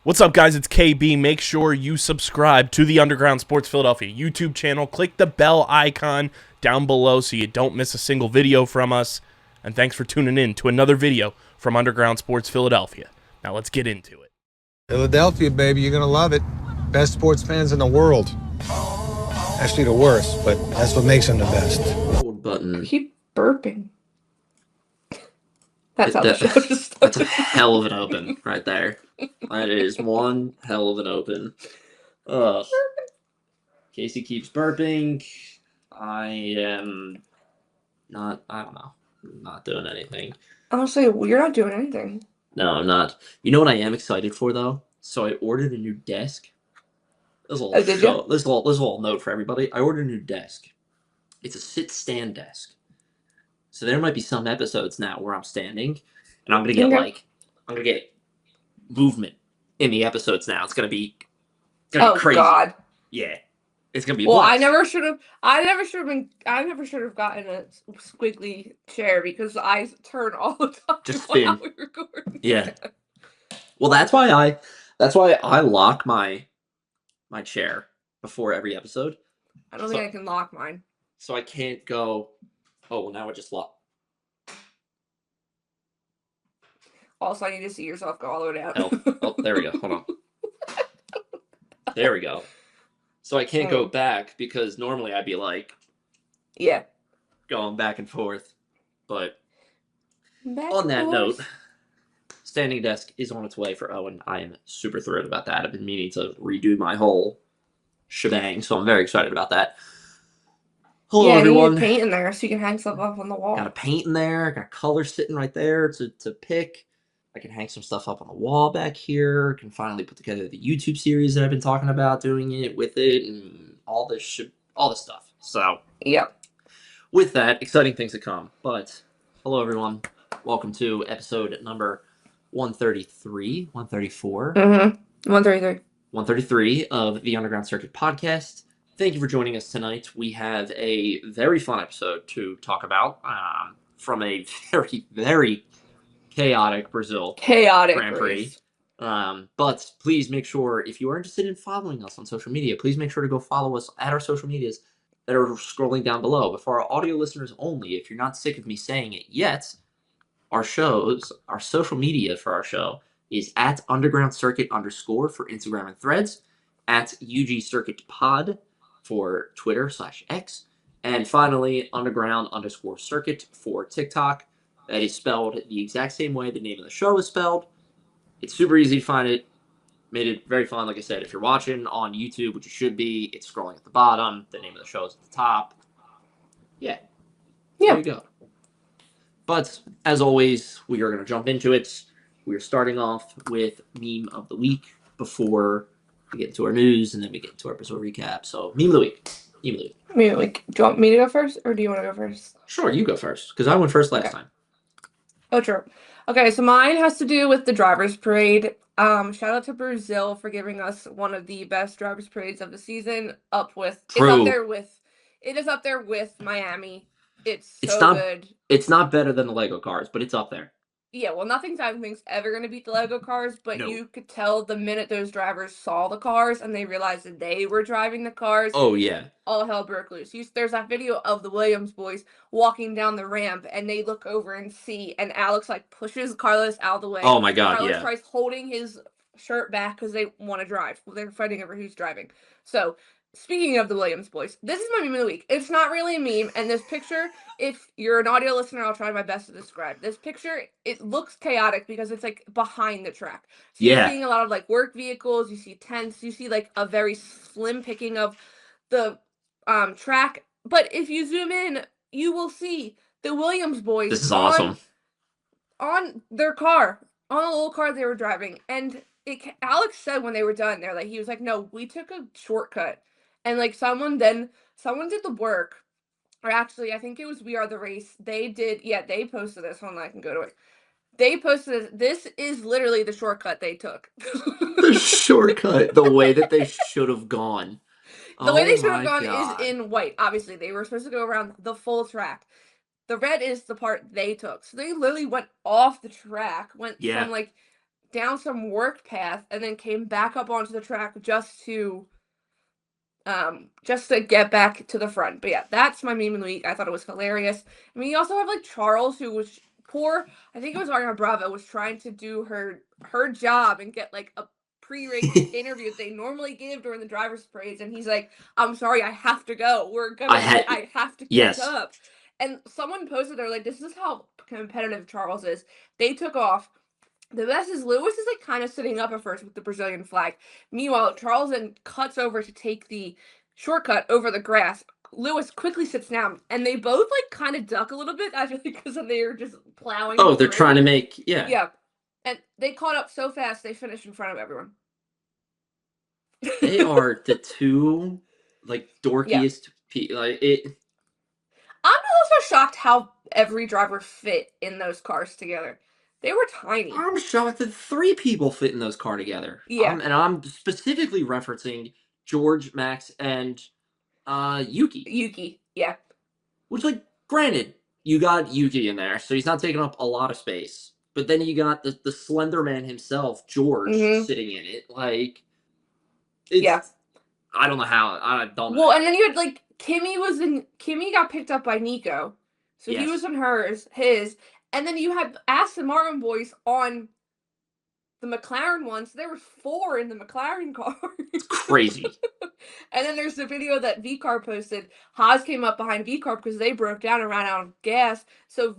What's up, guys? It's KB. Make sure you subscribe to the Underground Sports Philadelphia YouTube channel. Click the bell icon down below so you don't miss a single video from us. And thanks for tuning in to another video from Underground Sports Philadelphia. Now let's get into it. Philadelphia, baby, you're going to love it. Best sports fans in the world. Actually, the worst, but that's what makes them the best. Hold button. Keep burping. That's how the show just started. That's a hell of an open right there. That is one hell of an open. Ugh. Casey keeps burping. I am not, I don't know. I'm not doing anything. Honestly, you're not doing anything. No, I'm not. You know what I am excited for, though? So I ordered a new desk. There's a little note for everybody. I ordered a new desk. It's a sit-stand desk. So there might be some episodes now where I'm standing, and I'm gonna get movement in the episodes now. It's gonna be crazy. Oh God. Yeah. It's gonna be well. wild. I never should have gotten a squiggly chair because I turn all the time. Just spin. While we record. Yeah. Well, that's why I lock my chair before every episode. I don't think I can lock mine. So I can't go. Oh, well, now it just locked. Also, I need to see yourself go all the way down. Oh, there we go. Hold on. There we go. So I can't go back because normally I'd be like, yeah, going back and forth. But back on that note, standing desk is on its way for Owen. I am super thrilled about that. I've been meaning to redo my whole shebang, so I'm very excited about that. Hello, everyone. You need paint in there so you can hang stuff up on the wall. Got a paint in there. Got color sitting right there to pick. I can hang some stuff up on the wall back here. Can finally put together the YouTube series that I've been talking about, doing it with it, and all this stuff. So, yep. With that, exciting things to come. But hello, everyone. Welcome to episode number 133, 134. 133. 133 of the Underground Circuit podcast. Thank you for joining us tonight. We have a very fun episode to talk about from a very, very chaotic Brazil Grand Prix. But please make sure, if you are interested in following us on social media, please make sure to go follow us at our social medias that are scrolling down below. But for our audio listeners only, if you're not sick of me saying it yet, our social media for our show is at Underground Circuit _ for Instagram and Threads, at UG Circuit Pod for Twitter/X, and finally Underground _ Circuit for TikTok. That is spelled the exact same way the name of the show is spelled. It's super easy to find it. Made it very fun. Like I said, if you're watching on YouTube, which you should be, it's scrolling at the bottom. The name of the show is at the top. Yeah. There you go. But as always, we are going to jump into it. We are starting off with meme of the week before we get into our news, and then we get into our episode recap. So, meme of the week. Meme of the week. Meme of the week. Do you want me to go first, or do you want to go first? Sure, you go first, because I went first last time. Oh, true. Okay, so mine has to do with the drivers' parade. Shout out to Brazil for giving us one of the best drivers' parades of the season. It is up there with Miami. It's good. It's not better than the Lego cars, but it's up there. Yeah, well, nothing's ever going to beat the Lego cars, but you could tell the minute those drivers saw the cars and they realized that they were driving the cars. Oh, yeah. All hell broke loose. There's that video of the Williams boys walking down the ramp, and they look over and see, and Alex, pushes Carlos out of the way. Oh, my God, Carlos tries holding his shirt back because they want to drive. They're fighting over who's driving. So, speaking of the Williams boys, this is my meme of the week. It's not really a meme, and this picture, if you're an audio listener, I'll try my best to describe. This picture, it looks chaotic because it's, behind the track. So you're seeing a lot of, work vehicles, you see tents, you see, a very slim picking of the track. But if you zoom in, you will see the Williams boys. This is awesome. On their car, on a little car they were driving, and Alex said when they were done, he was like, no, we took a shortcut. And someone did the work, or actually, I think it was We Are the Race. They posted this. Hold on, I can go to it. They posted this. This is literally the shortcut they took. The shortcut, the way that they should have gone. The way they should have gone is in white. Obviously, they were supposed to go around the full track. The red is the part they took. So they literally went off the track, went from down some work path and then came back up onto the track just to get back to the front. But yeah, that's my meme of the week. I thought it was hilarious. I mean, you also have like Charles, who was poor. I think it was Ariana Bravo was trying to do her job and get like a pre-race interview they normally give during the driver's parades, and he's like, "I'm sorry, I have to go. I have to catch up." And someone posted, they're like, "This is how competitive Charles is." They took off. The best is Lewis is like kind of sitting up at first with the Brazilian flag. Meanwhile, Charles then cuts over to take the shortcut over the grass. Lewis quickly sits down, and they both like kind of duck a little bit, I feel like, because they're just plowing. Oh, they're trying to make yeah. And they caught up so fast they finished in front of everyone. They are the two like dorkiest people. Like it. I'm also shocked how every driver fit in those cars together. They were tiny. I'm shocked that 3 people fit in those cars together. Yeah. And I'm specifically referencing George, Max, and Yuki. Yuki, yeah. Which, like, granted, you got Yuki in there, so he's not taking up a lot of space. But then you got the Slender Man himself, George, sitting in it. Like, it's, I don't know how. I don't know. Well, and then you had, like, Kimmy got picked up by Nico. So he was in his. And then you had Aston Martin boys on the McLaren one. So there were 4 in the McLaren car. It's crazy. And then there's the video that VCAR posted. Haas came up behind VCAR because they broke down and ran out of gas. So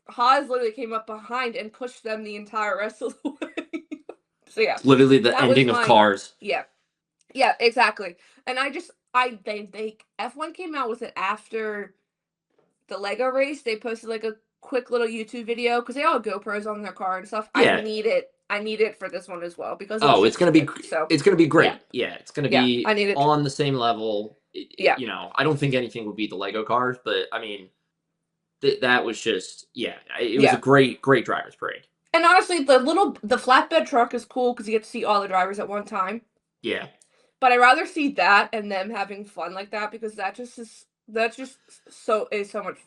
Haas literally came up behind and pushed them the entire rest of the way. So yeah. Literally the ending of Cars. Yeah. Yeah, exactly. And they F1 came out with it after the Lego race. They posted like a quick little YouTube video because they all have GoPros on their car and stuff. Yeah. I need it for this one as well because it's gonna be great. Yeah, it's gonna be I need it. On the same level. Yeah. You know, I don't think anything would beat the Lego cars, but I mean, that was just it was a great driver's parade. And honestly, the flatbed truck is cool because you get to see all the drivers at one time. Yeah. But I'd rather see that and them having fun like that because that's just so much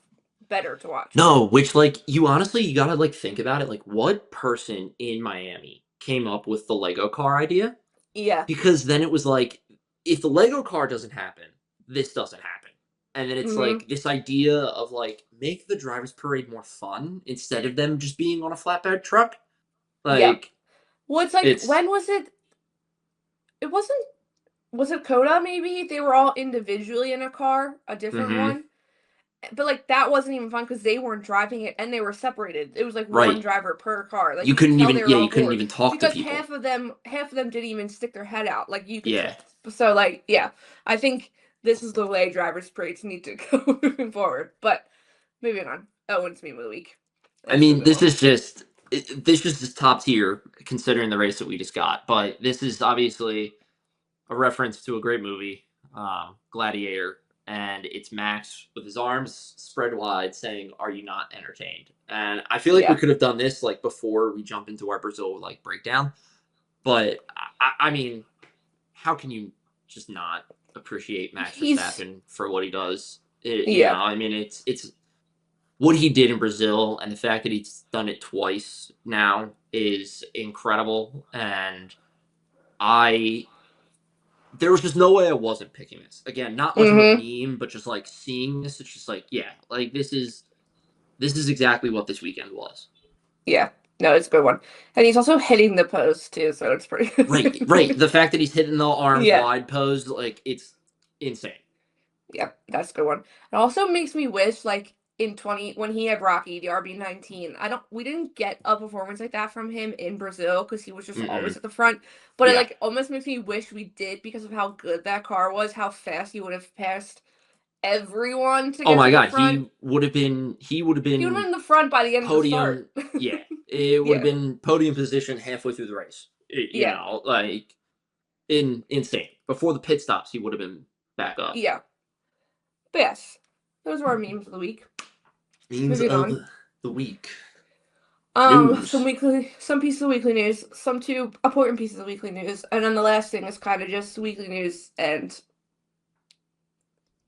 better to watch. No, which like you gotta like think about it. Like, what person in Miami came up with the Lego car idea? Yeah. Because then it was like, if the Lego car doesn't happen, this doesn't happen. And then it's like this idea of like make the driver's parade more fun instead of them just being on a flatbed truck. Like, well, it's like when was it? It wasn't. Was it Coda? Maybe they were all individually in a car, a different one. But like that wasn't even fun because they weren't driving it and they were separated. It was like one driver per car. Like you couldn't even talk to people. Because half of them didn't even stick their head out. Like you could so like I think this is the way drivers' parades need to go moving forward. But moving on. Owen's meme of the week. I mean, this is just top tier considering the race that we just got. But this is obviously a reference to a great movie, Gladiator. And it's Max with his arms spread wide saying, "Are you not entertained?" And I feel like we could have done this like before we jump into our Brazil like breakdown. But I mean, how can you just not appreciate Max Verstappen for what he does? You know, I mean, it's what he did in Brazil, and the fact that he's done it twice now is incredible. And there was just no way I wasn't picking this. Again, not much of a meme, but just like seeing this, it's just like, like this is exactly what this weekend was. Yeah, no, it's a good one. And he's also hitting the post too, so it's pretty good. Right. The fact that he's hitting the arms wide pose, like it's insane. Yeah, that's a good one. It also makes me wish like when he had Rocky, the RB19, we didn't get a performance like that from him in Brazil because he was just always at the front. But it like almost makes me wish we did because of how good that car was, how fast he would have passed everyone to get to the front. He would have been in the front by the end of the start. It would have been podium position halfway through the race. You know, like insane. Before the pit stops, he would have been back up. Yeah. But yes, those were our memes of the week. Memes of the week. News. Some pieces of weekly news, some 2 important pieces of weekly news, and then the last thing is kind of just weekly news, and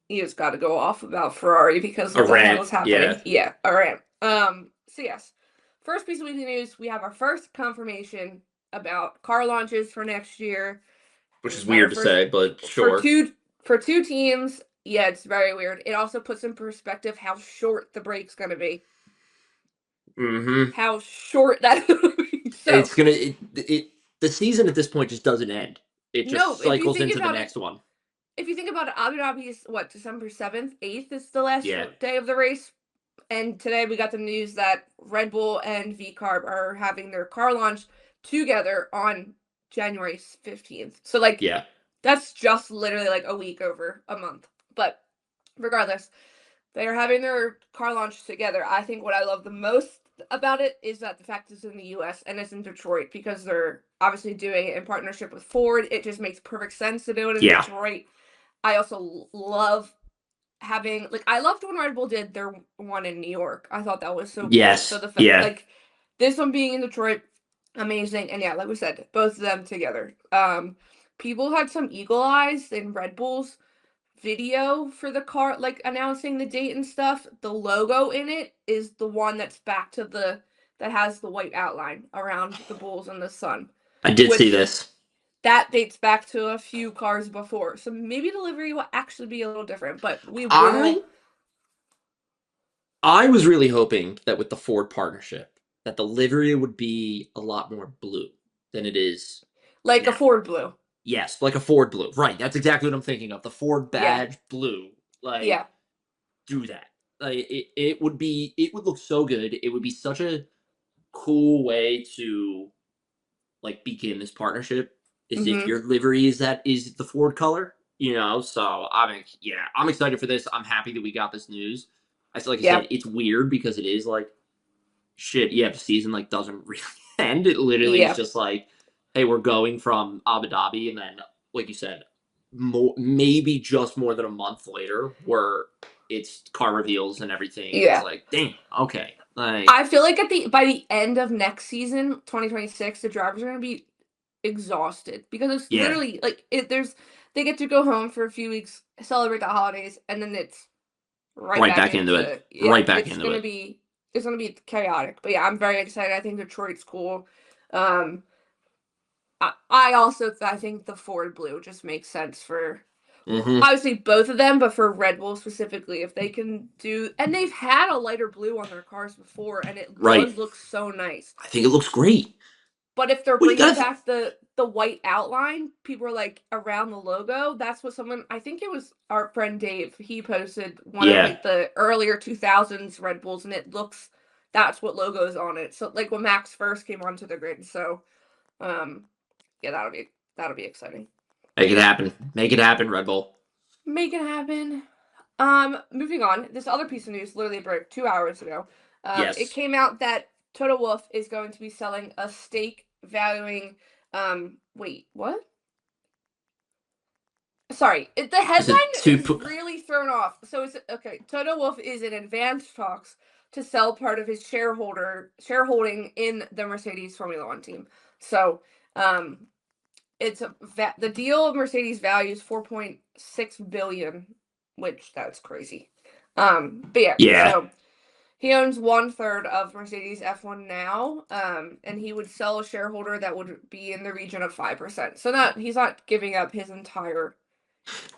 you just got to go off about Ferrari because of what was happening. A rant. So yes, first piece of weekly news, we have our first confirmation about car launches for next year. Which is weird to say, but sure. For two teams, yeah, it's very weird. It also puts in perspective how short the break's going to be. Mm-hmm. How short that will be. So, it's going to... The season at this point just doesn't end. It just cycles into the next one. If you think about it, Abu Dhabi is, December 7th? 8th is the last day of the race. And today we got the news that Red Bull and VCarb are having their car launch together on January 15th. So, that's just literally, a week over a month. But regardless, they are having their car launch together. I think what I love the most about it is that the fact it's in the U.S. and it's in Detroit because they're obviously doing it in partnership with Ford. It just makes perfect sense to do it in Detroit. I also love having, I loved when Red Bull did their one in New York. I thought that was so cool. So the fact, this one being in Detroit, amazing. And yeah, like we said, both of them together. People had some eagle eyes in Red Bull's video for the car, announcing the date and stuff. The logo in it is the one that's back to that has the white outline around the bulls and the sun. I did see this. That dates back to a few cars before. So maybe the livery will actually be a little different, but we will. I was really hoping that with the Ford partnership, that the livery would be a lot more blue than it is. Like a Ford blue. Yes, like a Ford blue. Right, that's exactly what I'm thinking of. The Ford badge blue. Do that. It would look so good. It would be such a cool way to begin this partnership. Is if your livery is the Ford color, So I'm excited for this. I'm happy that we got this news. I said, it's weird because it is shit. Yeah, the season doesn't really end. It literally is just hey, we're going from Abu Dhabi, and then, like you said, maybe just more than a month later, where it's car reveals and everything. Yeah. It's damn, okay. I feel like by the end of next season, 2026, the drivers are going to be exhausted because it's literally they get to go home for a few weeks, celebrate the holidays, and then it's right back into it. Yeah, right back into it. It's going to be chaotic. But yeah, I'm very excited. I think Detroit's cool. I think the Ford blue just makes sense for obviously both of them, but for Red Bull specifically, if they can do, and they've had a lighter blue on their cars before, and it does look so nice. I think it looks great. But if they're bringing back the white outline, people are around the logo. That's what I think it was our friend Dave. He posted one of the earlier 2000s Red Bulls, and that's what logo is on it. So when Max first came onto the grid. So, yeah, that'll be exciting. Make it happen. Make it happen, Red Bull. Make it happen. Moving on. This other piece of news literally broke 2 hours ago. It came out that Toto Wolff is going to be selling a stake valuing. Wait, what? Sorry, the headline is really thrown off. So it's okay. Toto Wolff is in advanced talks to sell part of his shareholding in the Mercedes Formula One team. So, it's the deal of Mercedes values $4.6 billion, which that's crazy. But yeah. So he owns 1/3 of Mercedes F1 now, and he would sell a shareholder that would be in the region of 5%. So he's not giving up his entire.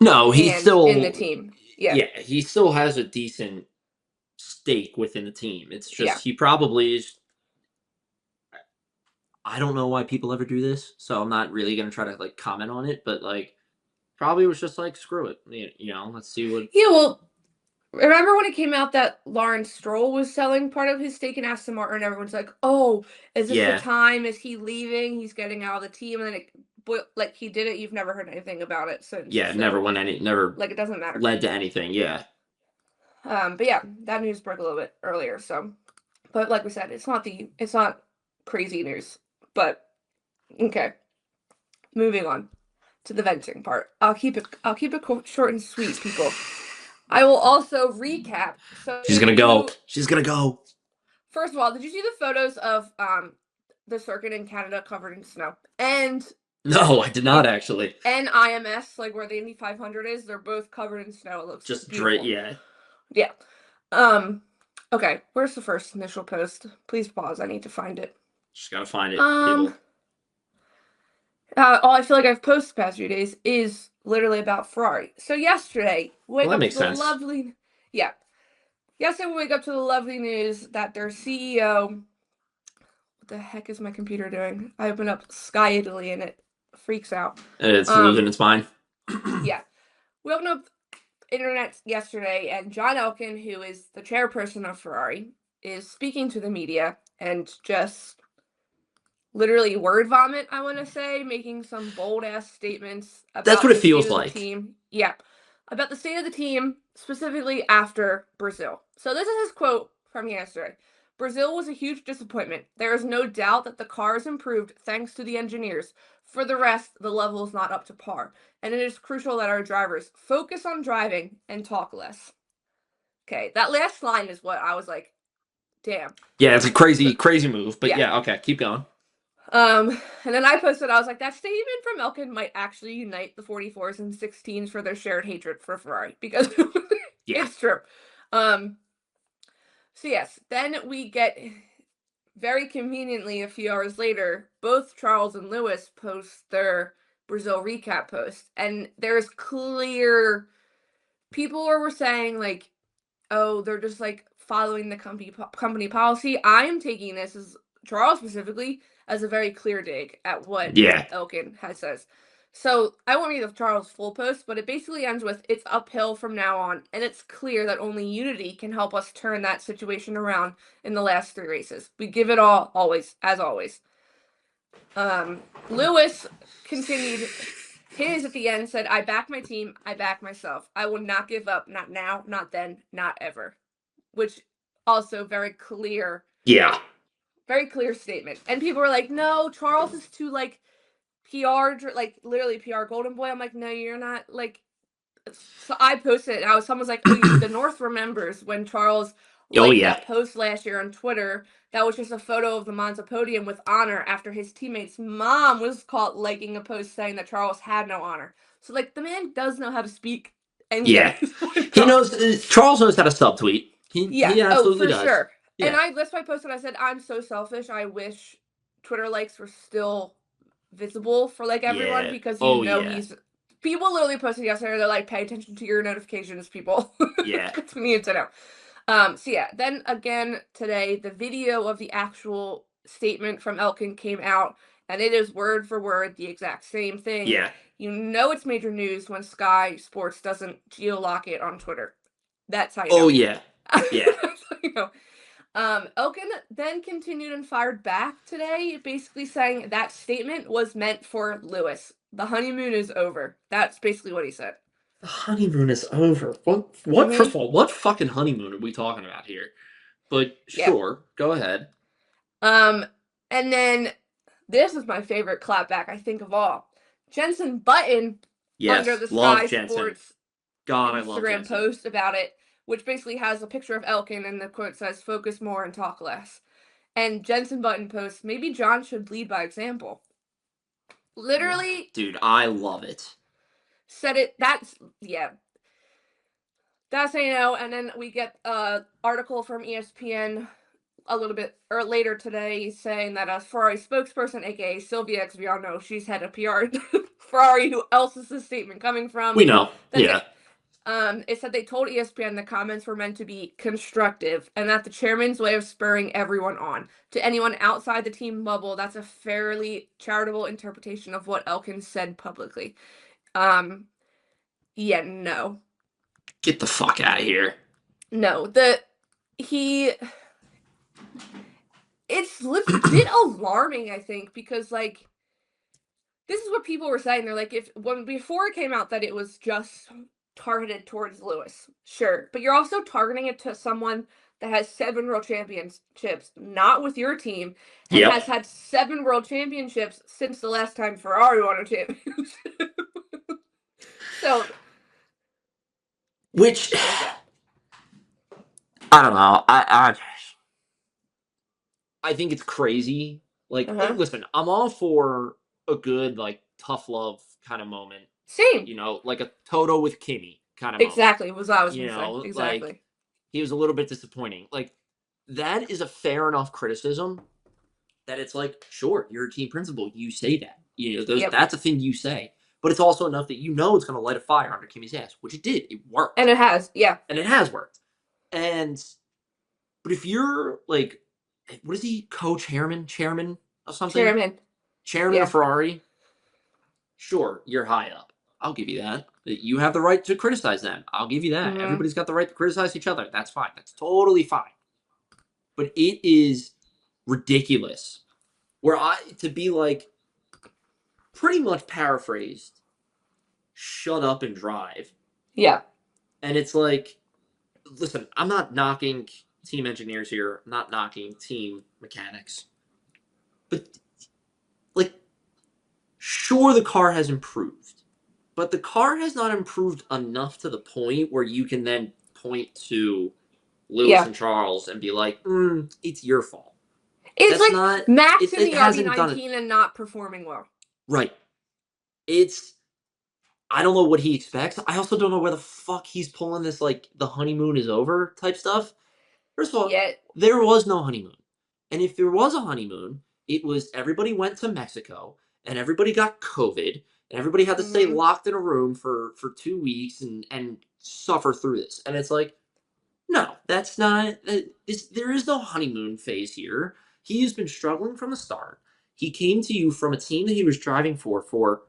No, he's still in the team. Yeah, he still has a decent stake within the team. It's just he probably is. I don't know why people ever do this, so I'm not really gonna try to comment on it. But probably was just screw it. Let's see what. Yeah, well, remember when it came out that Lawrence Stroll was selling part of his stake in Aston Martin, and everyone's like, "Oh, is this the time? Is he leaving? He's getting out of the team?" And then he did it. You've never heard anything about it since. Yeah, never went never. It doesn't matter. Led to anything. Yeah. But yeah, that news broke a little bit earlier. So, but like we said, it's not crazy news. But okay, moving on to the venting part. I'll keep it short and sweet, people. I will also recap. So she's gonna go. She's gonna go. First of all, did you see the photos of the circuit in Canada covered in snow? And no, I did not actually. And IMS, where the Indy 500 is, they're both covered in snow. It looks just beautiful. Yeah. Okay, where's the first initial post? Please pause. I need to find it. Just gotta find it, people. all I feel like I've posted the past few days is literally about Ferrari. So yesterday, Well, wake that up to makes the sense. lovely, yeah. Yesterday, we wake up to the lovely news that their CEO. What the heck is my computer doing? I opened up Sky Italy and it freaks out. It's losing its mind. Yeah, we opened up internet yesterday, and John Elkann, who is the chairperson of Ferrari, is speaking to the media and just literally word vomit, I want to say, making some bold ass statements That's about what it the state feels of the like. team. Yeah, about the state of the team, specifically after Brazil. So this is his quote from yesterday. Brazil was a huge disappointment. There is no doubt that the cars improved thanks to the engineers. For the rest, the level is not up to par, and it is crucial that our drivers focus on driving and talk less. Okay, that last line is what I was like, damn. Yeah, it's a crazy move. But Yeah. yeah, okay, keep going. And then I posted, I was like, that statement from Elkann might actually unite the 44s and 16s for their shared hatred for Ferrari, because Yeah. it's true. So yes, then we get, very conveniently, a few hours later, both Charles and Lewis post their Brazil recap post, and there's clear, people were saying, like, oh, they're just, like, following the company policy. I am taking this, as Charles specifically, as a very clear dig at what Yeah. Elkann has says. So I won't read the Charles full post, but it basically ends with, it's uphill from now on, and it's clear that only unity can help us turn that situation around in the last 3 races. We give it all, always, as always. Lewis continued his at the end, said, I back my team, I back myself. I will not give up, not now, not then, not ever. Which also very clear. Yeah. Very clear statement. And people were like, no, Charles is too, like, PR, like, literally PR golden boy. I'm like, no, you're not, like. So I posted it. Someone was like, oh, the North remembers when Charles liked that post last year on Twitter. That was just a photo of the Monza podium with honor after his teammate's mom was caught liking a post saying that Charles had no honor. So, like, the man does know how to speak. And yeah. He knows, Charles knows how to subtweet. He absolutely does. Sure. Yeah. And that's why I posted, I said, I'm so selfish. I wish Twitter likes were still visible for, like, everyone, because he's. People literally posted yesterday, they're like, pay attention to your notifications, people. Yeah. We need to know. So yeah, then again today, the video of the actual statement from Elkann came out, and it is word for word the exact same thing. Yeah. You know it's major news when Sky Sports doesn't geolock it on Twitter. That's how you know. Oh, yeah. Yeah. That's how you know. Elkann then continued and fired back today, basically saying that statement was meant for Lewis. The honeymoon is over. That's basically what he said. The honeymoon is over. What? First of all, what fucking honeymoon are we talking about here? But sure, go ahead. And then this is my favorite clapback, I think, of all. Jenson Button, under the Sky Sports Instagram post about it, which basically has a picture of Elkann, and the quote says, focus more and talk less. And Jenson Button posts, maybe John should lead by example. Literally. Dude, I love it. Said it. That's how you know. And then we get an article from ESPN a little bit later today saying that a Ferrari spokesperson, aka Sylvia, because we all know she's head of PR Ferrari, who else is this statement coming from? We know. Yeah. It said they told ESPN the comments were meant to be constructive, and that the chairman's way of spurring everyone on. To anyone outside the team bubble, that's a fairly charitable interpretation of what Elkann said publicly. Yeah, no. Get the fuck out of here. No, it's a bit alarming, I think, because, like, this is what people were saying. They're like, before it came out that it was just targeted towards Lewis, sure, but you're also targeting it to someone that has 7 world championships, not with your team, and has had 7 world championships since the last time Ferrari won a championship. So, which I don't know. I think it's crazy. Like, listen, I'm all for a good, like, tough love kind of moment. Same. You know, like a Toto with Kimi kind of moment. Exactly, was what I was going to say. Exactly. Like, he was a little bit disappointing. Like, that is a fair enough criticism that it's like, sure, you're a team principal. You say that. That's a thing you say. But it's also enough that you know it's going to light a fire under Kimi's ass, which it did. It worked. And it has, yeah. And it has worked. But if you're like, what is he, chairman of something? Chairman of Ferrari? Sure, you're high up. I'll give you that. You have the right to criticize them. I'll give you that. Everybody's got the right to criticize each other. That's fine. That's totally fine. But it is ridiculous. To be like, pretty much paraphrased, shut up and drive. Yeah. And it's like, listen, I'm not knocking team engineers here. I'm not knocking team mechanics. But, like, sure, the car has improved. But the car has not improved enough to the point where you can then point to Lewis and Charles and be like, it's your fault. It's That's like Max in the RB19 and not performing well. Right. I don't know what he expects. I also don't know where the fuck he's pulling this, like, the honeymoon is over type stuff. First of all, there was no honeymoon. And if there was a honeymoon, it was everybody went to Mexico and everybody got COVID and everybody had to stay locked in a room for 2 weeks and suffer through this. And it's like, no, that's not, there is no honeymoon phase here. He has been struggling from the start. He came to you from a team that he was driving for,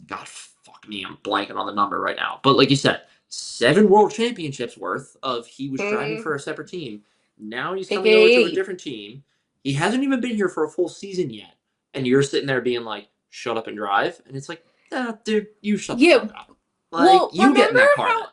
God, fuck me, I'm blanking on the number right now. But like you said, 7 world championships worth of he was driving for a separate team. Now he's coming over to a different team. He hasn't even been here for a full season yet. And you're sitting there being like, shut up and drive. And it's like, dude, you shut the fuck up. Like, you get in that car.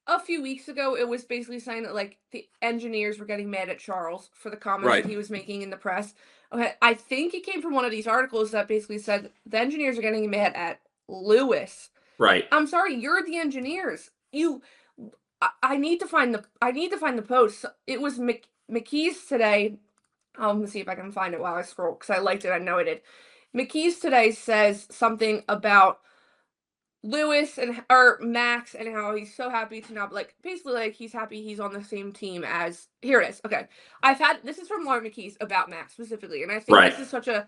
A few weeks ago, it was basically saying that, like, the engineers were getting mad at Charles for the comments that he was making in the press. Okay, I think it came from one of these articles that basically said the engineers are getting mad at Lewis. Right. I'm sorry, you're the engineers. I need to find the post. It was McKee's today. Let's see if I can find it while I scroll because I liked it. I know I did. McKee's today says something about Lewis or Max and how he's so happy to now, like, basically, like, he's happy he's on the same team as, here it is. Okay. This is from Lauren McKee's about Max specifically. And I think this is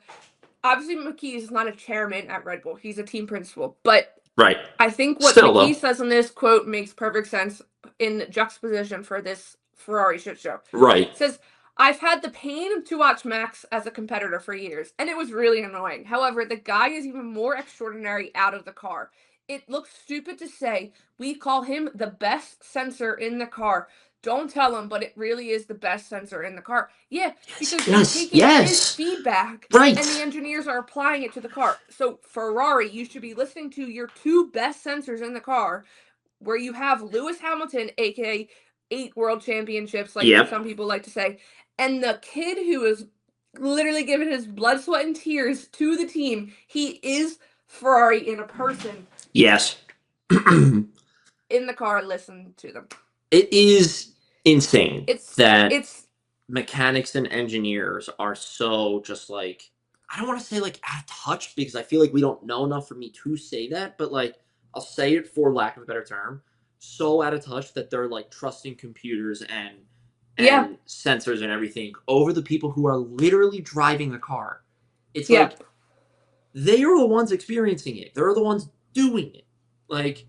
obviously McKee's is not a chairman at Red Bull. He's a team principal, but I think what McKee says in this quote makes perfect sense in juxtaposition for this Ferrari shit show. Right. It says, I've had the pain to watch Max as a competitor for years, and it was really annoying. However, the guy is even more extraordinary out of the car. It looks stupid to say we call him the best sensor in the car. Don't tell him, but it really is the best sensor in the car. Yeah, because you're taking his feedback, and the engineers are applying it to the car. So Ferrari, you should be listening to your 2 best sensors in the car, where you have Lewis Hamilton, aka 8 world championships, like some people like to say, and the kid who is literally giving his blood, sweat, and tears to the team. He is Ferrari in a person. Yes. In the car, listen to them. It is insane that mechanics and engineers are so just like, I don't want to say like out of touch because I feel like we don't know enough for me to say that, but like I'll say it for lack of a better term, so out of touch that they're like trusting computers and sensors and everything over the people who are literally driving the car. It's like they are the ones experiencing it. They're the ones doing it. Like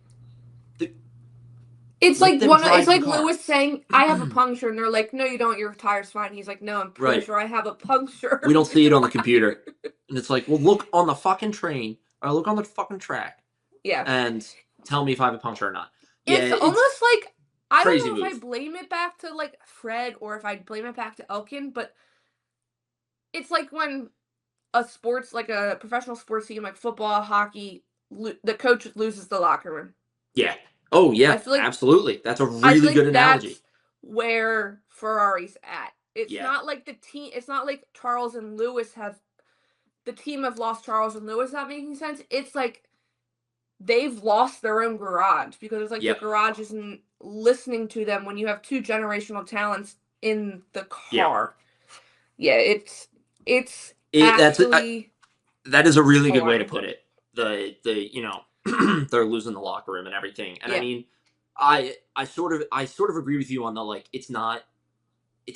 it's like Lewis saying, I have a puncture, and they're like, no, you don't, your tire's fine. He's like, no, I'm pretty sure I have a puncture. We don't see it on the computer. And it's like, well, look on the fucking train or look on the fucking track. Yeah. And tell me if I have a puncture or not. It's almost like, I don't know if I blame it back to like Fred or if I blame it back to Elkin, but it's like when a professional sports team like football, hockey, the coach loses the locker room. Yeah. Oh yeah, absolutely. That's a really good analogy. That's where Ferrari's at. It's not like the team. It's not like Charles and Lewis the team have lost Charles and Lewis. Not making sense. It's like they've lost their own garage because it's like the garage isn't listening to them when you have 2 generational talents in the car. Yeah, that is a really good way to put it. They're losing the locker room and everything. And I mean, I sort of agree with you on the, like, it's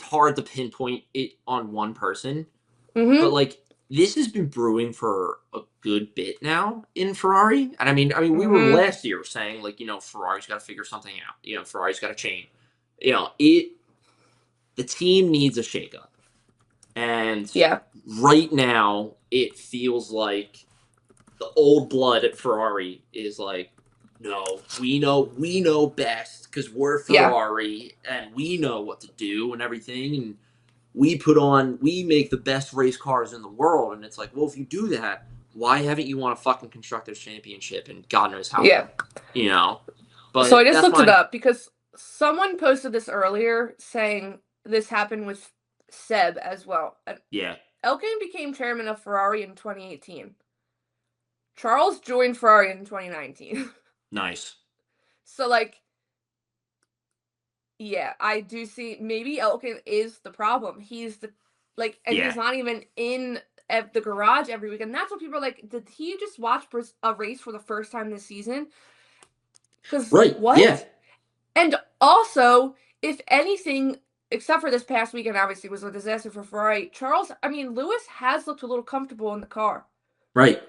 hard to pinpoint it on one person, but like this has been brewing for a good bit now in Ferrari. And I mean, we were Mhm. last year saying, like, Ferrari's got to figure something out. Ferrari's got to change. The team needs a shakeup. And Yeah. right now, it feels like the old blood at Ferrari is like, no, we know best because we're Yeah. Ferrari and we know what to do and everything. And we make the best race cars in the world. And it's like, well, if you do that, why haven't you won a fucking Constructors Championship and God knows how Yeah. long? So I But just that's looked it my, up because someone posted this earlier saying this happened with Seb as well. yeah, Elkin became chairman of Ferrari in 2018. Charles joined Ferrari in 2019. nice. So, like, yeah, I do see maybe Elkin is the problem. He's and Yeah, he's not even in the garage every week. And that's what people are like, did he just watch a race for the first time this season? Because, right. Yeah, what? And also, if anything, except for this past weekend, obviously, was a disaster for Ferrari, Lewis has looked a little comfortable in the car. right.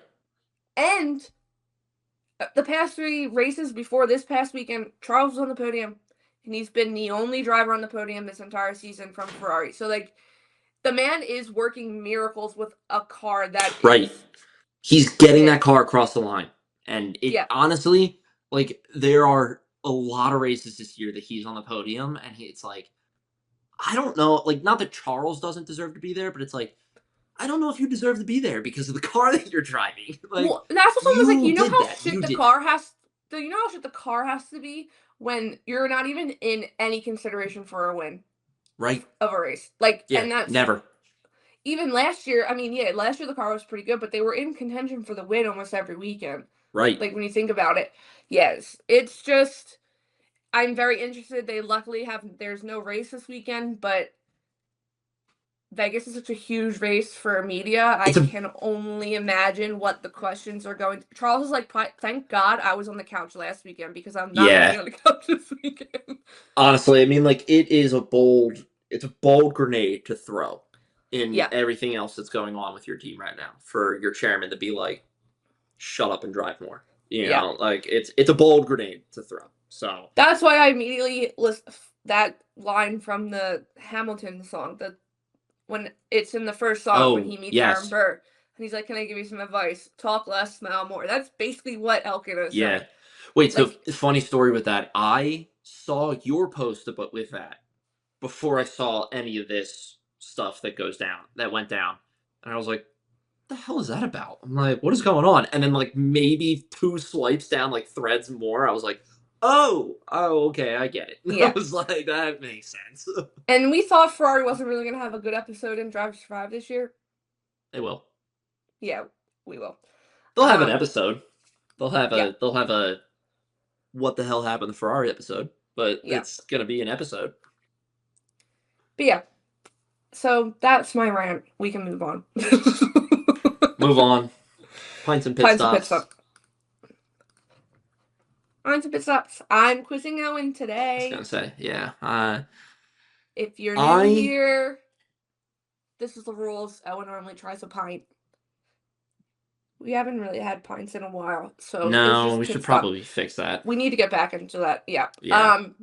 And the past 3 races before this past weekend, Charles was on the podium, and he's been the only driver on the podium this entire season from Ferrari. So, like, the man is working miracles with a car that Right. is He's getting there. that car across the line. And it Yeah. honestly, like, there are a lot of races this year that he's on the podium, and it's like, I don't know, like, not that Charles doesn't deserve to be there, but it's like, I don't know if you deserve to be there because of the car that you're driving. Like, Well, that's what someone was like, you you know did how that. shit You the did that. car has you know how shit the car has to be when you're not even in any consideration for a win Right? of a race. Like, Yeah, and that's never. even last year, last year the car was pretty good, but they were in contention for the win almost every weekend. Right. Like, when you think about it. Yes. It's just I'm very interested. There's no race this weekend, but Vegas is such a huge race for media. I It's a can only imagine what the questions are going to. Charles is like, thank God I was on the couch last weekend because I'm not going to Yeah. be on the couch this weekend. Honestly, like, it's a bold grenade to throw in Yeah. everything else that's going on with your team right now for your chairman to be like, shut up and drive more. Yeah. Like, it's a bold grenade to throw. So That's why I immediately list that line from the Hamilton song, when it's in the first song when oh he meets Aaron yes. Burr. And he's like, can I give you some advice? Talk less, smile more. That's basically what Elkin is Yeah. saying. Wait, so Like, funny story with that. I saw your post about with that before I saw any of this stuff that went down. And I was like, what the hell is that about? I'm like, what is going on? And then, like, maybe 2 swipes down, like, threads more, I was like, oh, okay, I get it. I yeah. was like, that makes sense. And we thought Ferrari wasn't really going to have a good episode in Drive to Survive this year. They will. Yeah, we will. They'll have an episode. They'll have Yeah. a what the hell happened to Ferrari episode, but Yeah. it's gonna be an episode. But yeah. So that's my rant. We can move on. Move on. Pints and pit Pints and pit stops. stop. Pints and pit stops. I'm quizzing Owen I was today. gonna say, yeah. If you're new here, this is the rules. Owen normally tries a pint. We haven't really had pints in a while, so No, we should probably fix that. We need to get back into that. Yeah. Yeah. I'm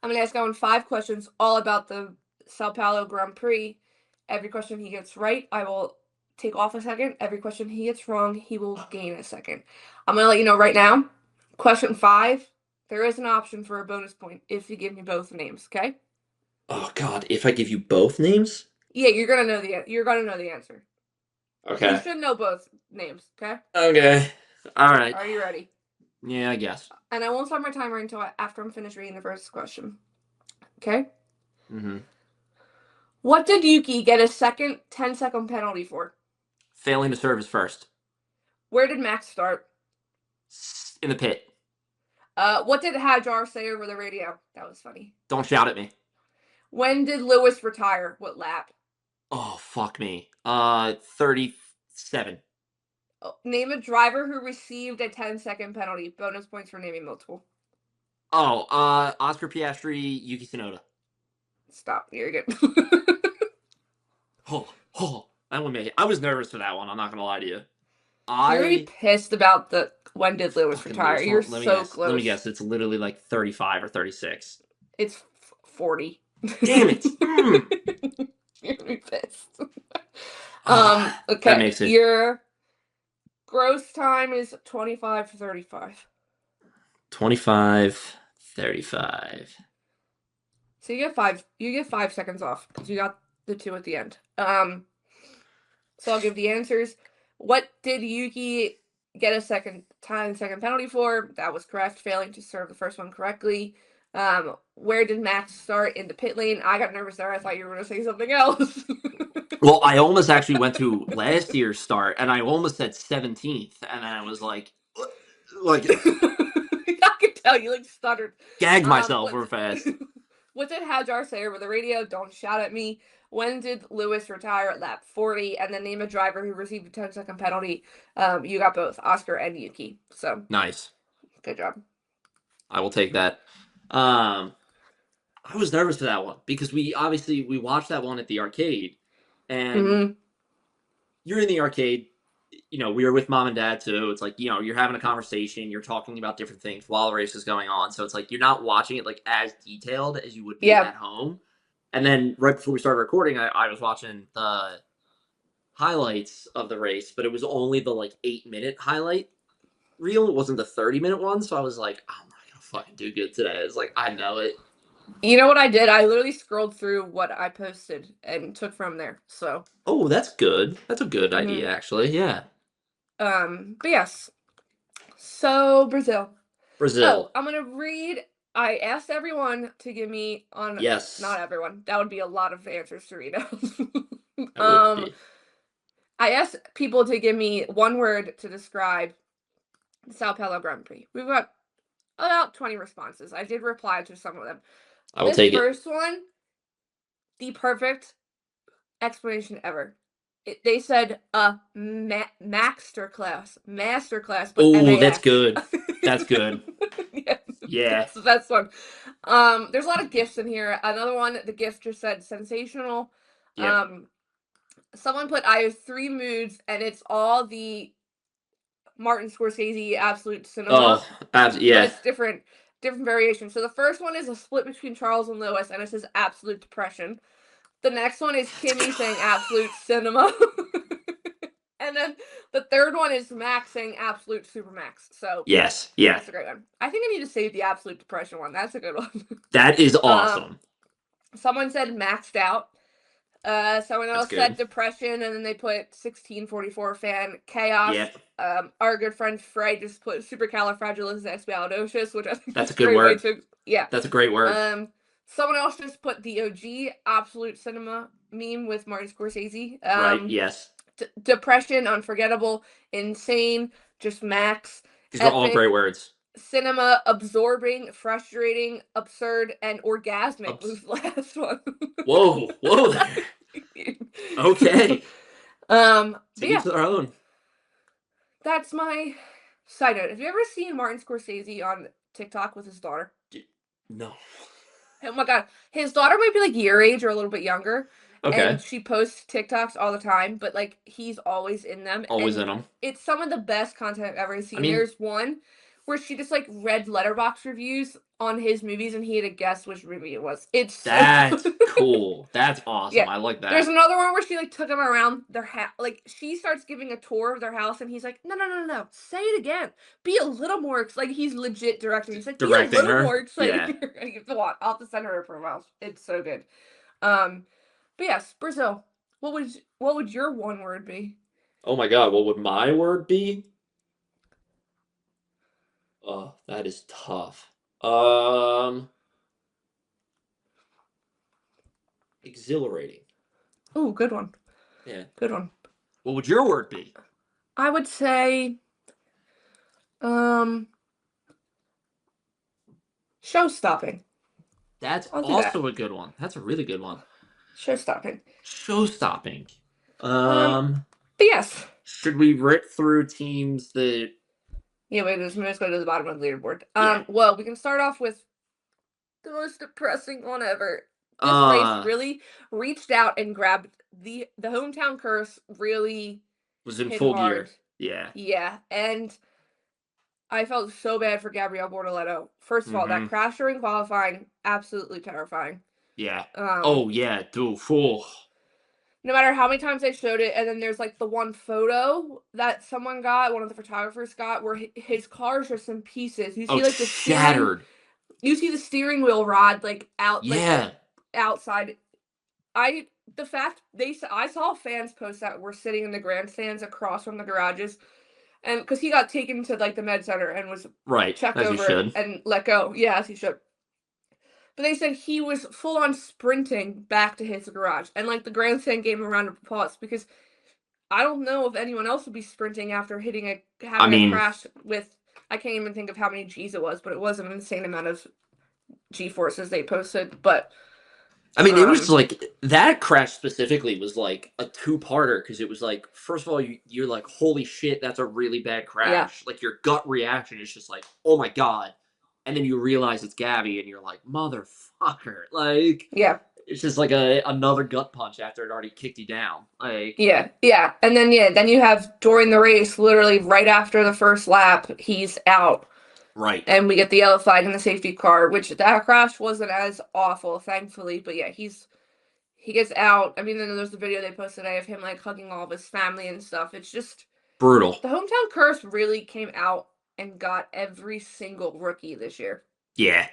gonna ask Owen 5 questions all about the Sao Paulo Grand Prix. Every question he gets right, I will take off a second. Every question he gets wrong, he will gain a second. I'm gonna let you know right now. Question 5, there is an option for a bonus point if you give me both names. Okay? Oh God, if I give you both names? Yeah, you're gonna know the answer. You Okay. should know both names. Okay? Okay. All right. Are you ready? Yeah, I guess. And I won't start my timer until after I'm finished reading the first question. Okay? Mm-hmm. What did Yuki get a second 10-second penalty for? Failing to serve is first. Where did Max start? In the pit. What did Hajar say over the radio? That was funny. Don't shout at me. When did Lewis retire? What lap? Oh, fuck me. 37. Name a driver who received a 10-second penalty. Bonus points for naming multiple. Oh, Oscar Piastri, Yuki Tsunoda. Stop. You're good. Oh. I was nervous for that one. I'm not gonna lie to you. You're gonna be pissed about when did Lewis Fucking retire? Lewis, You're let me so guess. close. Let me guess. It's literally like 35 or 36. It's 40. Damn it! You're gonna be pissed. That Okay. makes it. Your gross time is 25:35. 25:35. So you get 5 seconds off because you got the 2 at the end. So I'll give the answers. What did Yuki get a second penalty for? That was correct, failing to serve the first one correctly. Where did Max start in the pit lane? I got nervous there. I thought you were going to say something else. Well, I almost actually went to last year's start, and I almost said 17th, and then I was like I could tell you stuttered. Gagged myself real fast. What did Hajar say over the radio? Don't shout at me. When did Lewis retire at lap 40? And then name a driver who received a 10-second penalty. You got both, Oscar and Yuki. So nice. Good job. I will take that. I was nervous for that one because we watched that one at the arcade, and you're in the arcade. We were with mom and dad too. It's like, you're having a conversation, you're talking about different things while the race is going on. So it's like you're not watching it as detailed as you would be at home. And then right before we started recording, I was watching the highlights of the race, but it was only the 8-minute highlight reel. It wasn't the 30-minute one. So I was like, I'm not gonna fucking do good today. It's like, I know it. You know what I did? I literally scrolled through what I posted and took from there. So. Oh, that's good. That's a good idea, actually. Yeah. But yes. So Brazil. Brazil. Oh, I'm gonna read. I asked everyone to give me Yes. Not everyone. That would be a lot of answers to read out. I asked people to give me one word to describe the Sao Paulo Grand Prix. We've got about 20 responses. I did reply to some of them. I will take it. This first one, the perfect explanation ever. They said Maxterclass. Oh, that's good. That's good. Yes. Yeah. That's the best one. There's a lot of gifts in here. Another one, the gift just said sensational. Yep. Someone put I have 3 moods, and it's all the Martin Scorsese absolute cinema. Oh, yeah. But it's different variations. So the first one is a split between Charles and Lewis, and it says absolute depression. The next one is Kimmy saying absolute cinema. And then the third one is Max saying absolute supermax. So yes, yeah. That's a great one. I think I need to save the absolute depression one. That's a good one. That is awesome. Someone said maxed out. Someone else said depression, and then they put 1644 fan chaos. Yep. Our good friend Fred just put supercalifragilisticexpialidocious, which I think that's a good word. Yeah, that's a great word. Someone else just put the OG absolute cinema meme with Martin Scorsese. Right. Yes. Depression, unforgettable, insane, just max. These are all great words. Cinema, absorbing, frustrating, absurd, and orgasmic was the last one. Whoa there. Okay. To each their own. That's my side note. Have you ever seen Martin Scorsese on TikTok with his daughter? No. Oh my god. His daughter might be your age or a little bit younger. Okay. And she posts TikToks all the time, but he's always in them. Always in them. It's some of the best content I've ever seen. There's one where she just read letterbox reviews on his movies, and he had to guess which movie it was. That's cool. That's awesome. Yeah. I like that. There's another one where she took him around their house. She starts giving a tour of their house, and he's like, no, say it again. Be a little more he's legit directing. He's directing be a little her. more excited. Yeah. You have to watch. I'll have to send her a profile. It's so good. But yes, Brazil. What would your one word be? Oh my god, what would my word be? Oh, that is tough. Exhilarating. Oh, good one. Yeah. Good one. What would your word be? I would say show-stopping. That's also a good one. That's a really good one. Show-stopping. Show-stopping. But yes. Should we rip through teams that... Yeah, wait, let's go to the bottom of the leaderboard. Well, we can start off with the most depressing one ever. This race really reached out and grabbed the hometown curse really Was in hit full hard. gear. Yeah. Yeah, and I felt so bad for Gabriele Bortoleto. First of all, that crash during qualifying, absolutely terrifying. Yeah. Oh, yeah, dude. Oh. No matter how many times they showed it, and then there's like the one photo that someone got, one of the photographers got, where his car's just in pieces. You see like the shattered. You see the steering wheel rod like out, Yeah. like outside. I saw fans post that were sitting in the grandstands across from the garages, and because he got taken to like the med center and was checked as over and let go. Yeah, as he should. But they said he was full on sprinting back to his garage, and like the grandstand gave him a round of applause because I don't know if anyone else would be sprinting after having a crash with, I can't even think of how many G's it was, but it was an insane amount of G forces they posted. But I mean, it was like that crash specifically was like a two-parter because it was like, first of all, you're like, holy shit, that's a really bad crash. Yeah. Like your gut reaction is just like, oh my god, and then you realize it's Gabby, and you're like, motherfucker, like, yeah, it's just like another gut punch after it already kicked you down. Like, yeah, and then then you have during the race, literally right after the first lap, he's out. Right. And we get the yellow flag in the safety car, which that crash wasn't as awful, thankfully. But yeah, he gets out. I mean, then there's the video they posted today of him like hugging all of his family and stuff. It's just brutal. The hometown curse really came out and got every single rookie this year. Yeah.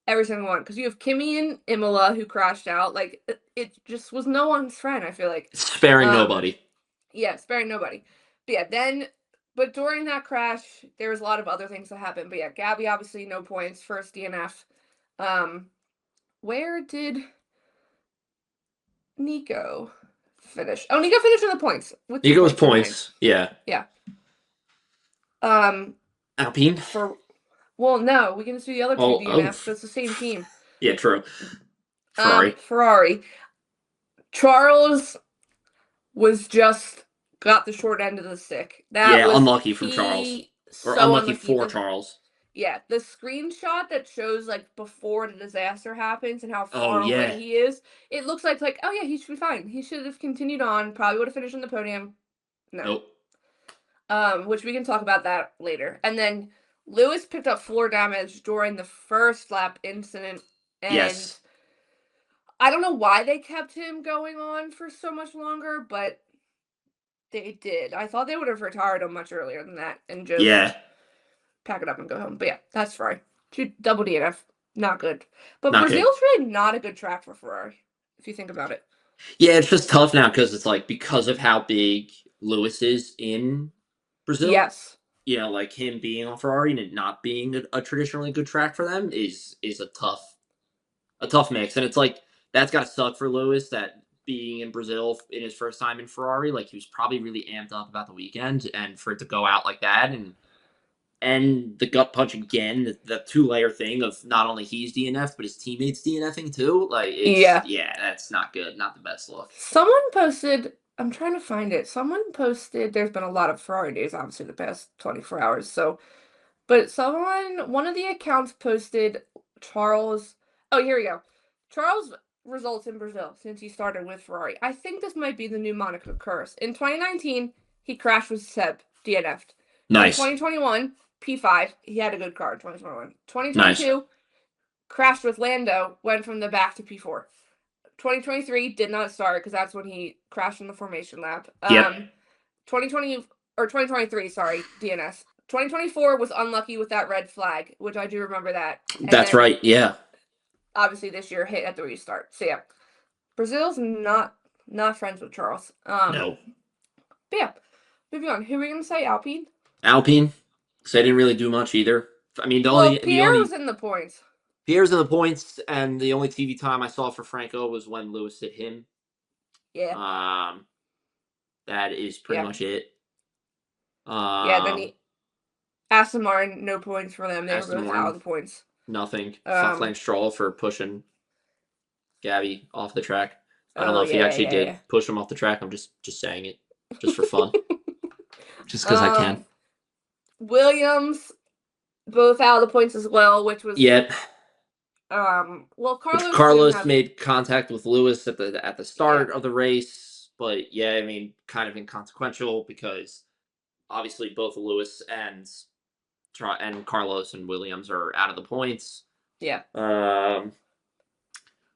Every single one. Because you have Kimi and Imola who crashed out. Like, it just was no one's friend, I feel like. Sparing nobody. Yeah, sparing nobody. But yeah, but during that crash, there was a lot of other things that happened. But yeah, Gabby, obviously, no points. First DNF. Where did Nico finish? Oh, Nico finished in the points. Nico was points. Yeah. Yeah. Alpine? Well, no, we can see the other two DNFs, but it's the same team. Yeah, true. Ferrari. Charles was got the short end of the stick. That was unlucky from Charles. Or so unlucky for Charles. Yeah, the screenshot that shows like before the disaster happens and how far away he is, it looks like oh yeah, he should be fine. He should have continued on, probably would have finished on the podium. No. Nope. Which we can talk about that later. And then Lewis picked up floor damage during the first lap incident, and I don't know why they kept him going on for so much longer, but they did. I thought they would have retired him much earlier than that and just pack it up and go home. But yeah, that's Ferrari. Double DNF. Not good. But Brazil's really not a good track for Ferrari, if you think about it. Yeah, it's just tough now because it's like because of how big Lewis is in Brazil. Yes. You know, like him being on Ferrari and it not being a traditionally good track for them is a tough mix. And it's like that's gotta suck for Lewis that being in Brazil in his first time in Ferrari, like he was probably really amped up about the weekend, and for it to go out like that and the gut punch again, the two-layer thing of not only he's DNF, but his teammates DNFing too. Like, that's not good. Not the best look. Someone posted, I'm trying to find it. Someone posted, there's been a lot of Ferrari days, obviously, the past 24 hours. But one of the accounts posted Charles. Oh, here we go. Charles results in Brazil since he started with Ferrari. I think this might be the new Monaco curse. In 2019, he crashed with Seb, DNF'd. Nice. In 2021, P5, he had a good car in 2021. 2022, crashed with Lando, went from the back to P4. 2023 did not start because that's when he crashed in the formation lap. 2023, sorry, DNS. 2024 was unlucky with that red flag, which I do remember that. That's right, yeah. Obviously, this year hit at the restart. So yeah, Brazil's not friends with Charles. No. But yeah, moving on. Who are we gonna say? Alpine. Alpine, because they didn't really do much either. I mean, Pierre was in the points. Pierre's in the points, and the only TV time I saw for Franco was when Lewis hit him. Yeah. That is pretty much it. Then Aston Martin, no points for them. They were both out of the points. Nothing. Fuck Lance Stroll for pushing Gabby off the track. I don't know if he actually did push him off the track. I'm just saying it, just for fun. Just because I can. Williams, both out of the points as well, which was Well, Which Carlos didn't Carlos have. made contact with Lewis at the start of the race, but yeah, I mean, kind of inconsequential because obviously both Lewis and Carlos and Williams are out of the points. Yeah. Um,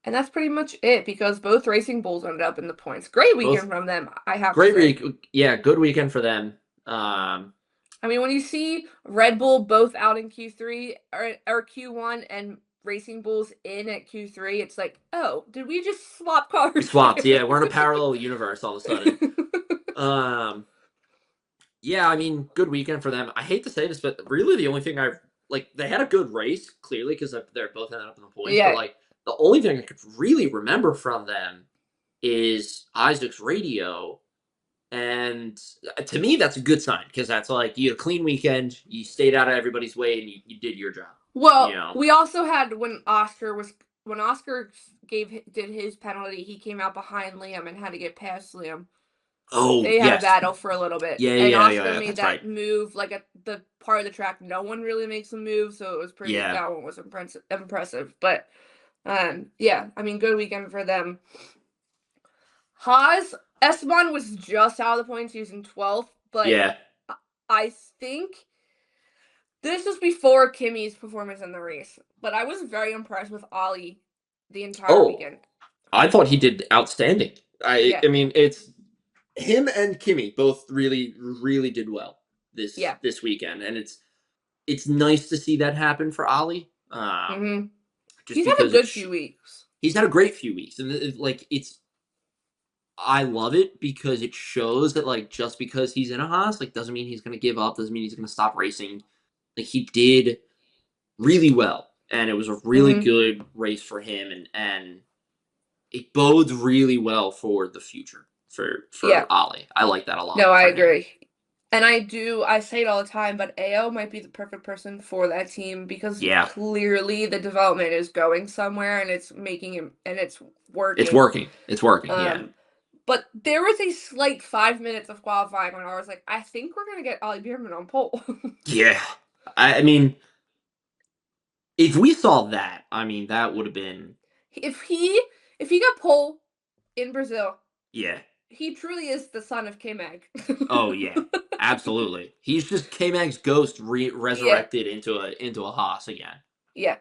And that's pretty much it because both Racing Bulls ended up in the points. Great weekend from them, I have to say. great week, yeah, good weekend for them. I mean, when you see Red Bull both out in Q3 or Q1 and Racing Bulls in at Q3, it's like, oh, did we just swap cars? We swapped, yeah, we're in a parallel universe all of a sudden. Yeah, I mean, good weekend for them. I hate to say this, but really the only thing they had a good race, clearly, because they're both ended up in the points, Yeah. but like the only thing I could really remember from them is Isaac's radio. And to me, that's a good sign because that's like you had a clean weekend, you stayed out of everybody's way, and you did your job. Well, we also had when Oscar did his penalty, he came out behind Liam and had to get past Liam. Oh, they had a battle for a little bit. And Oscar made that move like at the part of the track no one really makes a move, so it was pretty. Yeah. That one was impressive. But yeah, I mean, good weekend for them. Esteban was just out of the points using 12th, but yeah, I think this was before Kimi's performance in the race. But I was very impressed with Ollie the entire weekend. I thought he did outstanding. I mean, it's him and Kimi both really, really did well this weekend, and it's nice to see that happen for Ollie. He's had a good few weeks. He's had a great few weeks, and I love it because it shows that like just because he's in a Haas, like doesn't mean he's going to give up, doesn't mean he's going to stop racing. Like he did really well, and it was a really good race for him, and it bodes really well for the future for Ollie. I like that a lot. No, I agree. And I say it all the time, but AO might be the perfect person for that team because clearly the development is going somewhere and it's making him, and it's working. It's working, yeah. But there was a slight 5 minutes of qualifying when I was like, I think we're going to get Ollie Bierman on pole. Yeah. I mean, if we saw that, I mean, that would have been... If he got pole in Brazil... Yeah. He truly is the son of K-Mag. Oh, yeah. Absolutely. He's just K-Mag's ghost resurrected into a Haas again. Yeah.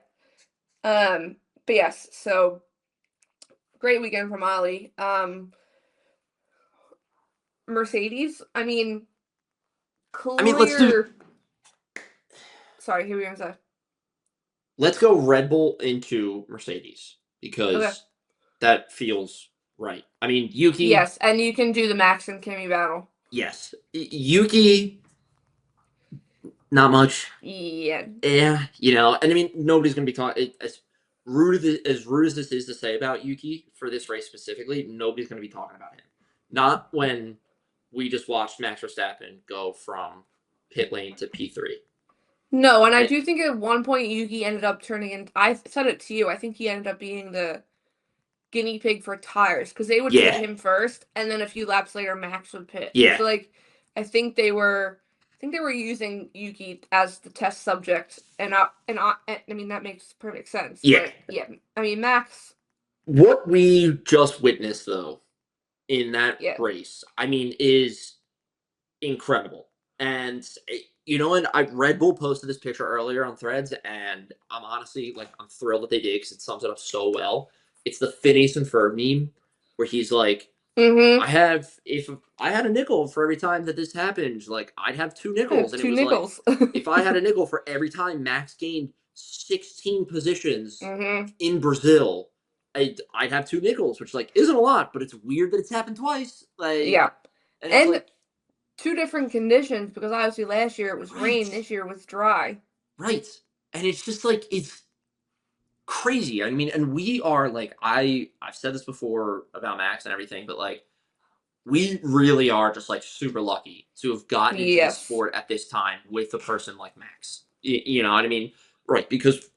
But yes, so great weekend from Ollie. Mercedes, I mean, let's do... Sorry, who were you going to say? Let's go Red Bull into Mercedes because that feels right. I mean, Yuki... Yes, and you can do the Max and Kimi battle. Yes. Yuki, not much. Yeah. Yeah, and I mean, nobody's going to be talking... As rude as this is to say about Yuki for this race specifically, nobody's going to be talking about him. Not when we just watched Max Verstappen go from pit lane to P3. No, and I do think at one point Yuki ended up turning in... I said it to you. I think he ended up being the guinea pig for tires because they would pit him first, and then a few laps later Max would pit. Yeah. So I think they were using Yuki as the test subject, and I mean that makes perfect sense. Yeah. But yeah. I mean Max. What we just witnessed though in that race, I mean, is incredible. And and Red Bull posted this picture earlier on Threads, and I'm honestly I'm thrilled that they did because it sums it up so well. It's the Phineas and Ferb meme where he's like, if I had a nickel for every time that this happened, I'd have 2 nickels. And 2 nickels. If I had a nickel for every time Max gained 16 positions in Brazil, I'd have 2 nickels, which isn't a lot, but it's weird that it's happened twice. And 2 different conditions because obviously last year it was rain, this year was dry. Right. And it's just it's crazy. I mean, and we are I've said this before about Max and everything, but we really are just super lucky to have gotten into the sport at this time with a person like Max. You know what I mean? Right. Because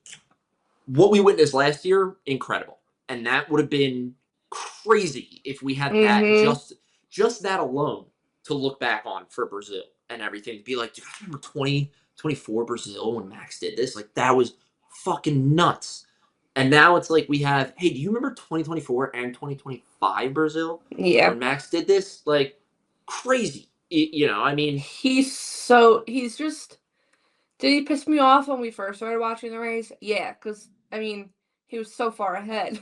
what we witnessed last year, incredible. And that would have been crazy if we had that just that alone to look back on for Brazil and everything. To be like, do you remember 2024 Brazil when Max did this? That was fucking nuts. And now it's like we have, hey, do you remember 2024 and 2025 Brazil? Yeah. When Max did this? Like, crazy. You know, I mean. He's just. Did he piss me off when we first started watching the race? Yeah, because, I mean, he was so far ahead.